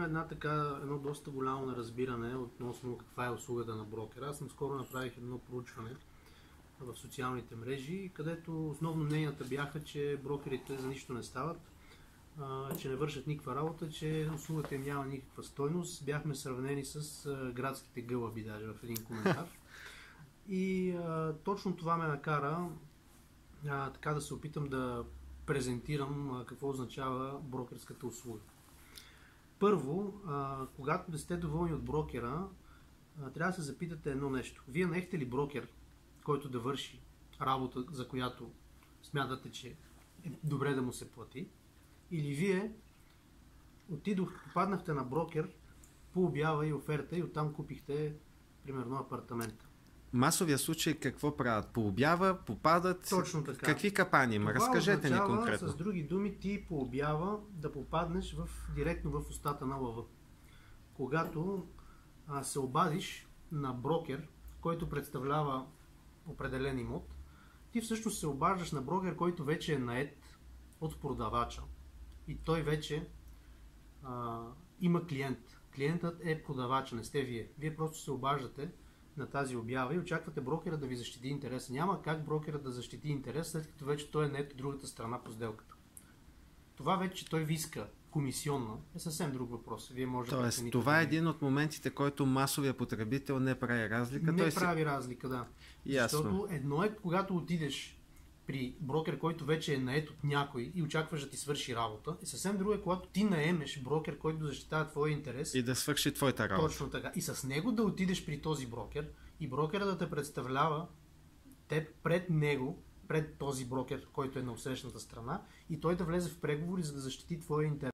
има едно доста голямо неразбиране относно каква е услугата на брокера. Аз скоро направих едно проучване в социалните мрежи, където основно мненията бяха, че брокерите за нищо не стават, че не вършат никаква работа, че услугата им няма никаква стойност. Бяхме сравнени с градските гълъби даже в един коментар. И точно това ме накара така да се опитам да презентирам какво означава брокерската услуга. Първо, когато не сте доволни от брокера, трябва да се запитате едно нещо. Вие наехте ли брокер, който да върши работа, за която смятате, че е добре да му се плати? Или вие попаднахте на брокер по обява и оферта и оттам купихте, примерно, апартамента? Масовия случай какво правят? По обява, попадат? Точно така. Какви капани има? Разкажете ни конкретно. С други думи, ти по обява да попаднеш директно в устата на лъва. Когато се обадиш на брокер, който представлява определен имот, ти всъщност се обаждаш на брокер, който вече е нает от продавача. И той вече има клиент. Клиентът е продавача, не сте вие. Вие просто се обаждате на тази обява и очаквате брокера да ви защити интерес. Няма как брокера да защити интерес, след като вече той е нает от другата страна по сделката. Това вече, че той ви иска комисионна, е съвсем друг въпрос. Вие можете Тоест, това е един от моментите, който масовия потребител не прави разлика. Не прави разлика, да. Ясно. Защото едно е, когато отидеш при брокер, който вече е нает от някой и очакваш да ти свърши работа. И съвсем друго е, когато ти наемеш брокер, който да защитава твоя интерес. И да свърши твоята работа. Точно така. И с него да отидеш при този брокер и брокера да те представлява теб пред него, пред този брокер, който е на отсрещната страна, и той да влезе в преговори, за да защити твоя интерес.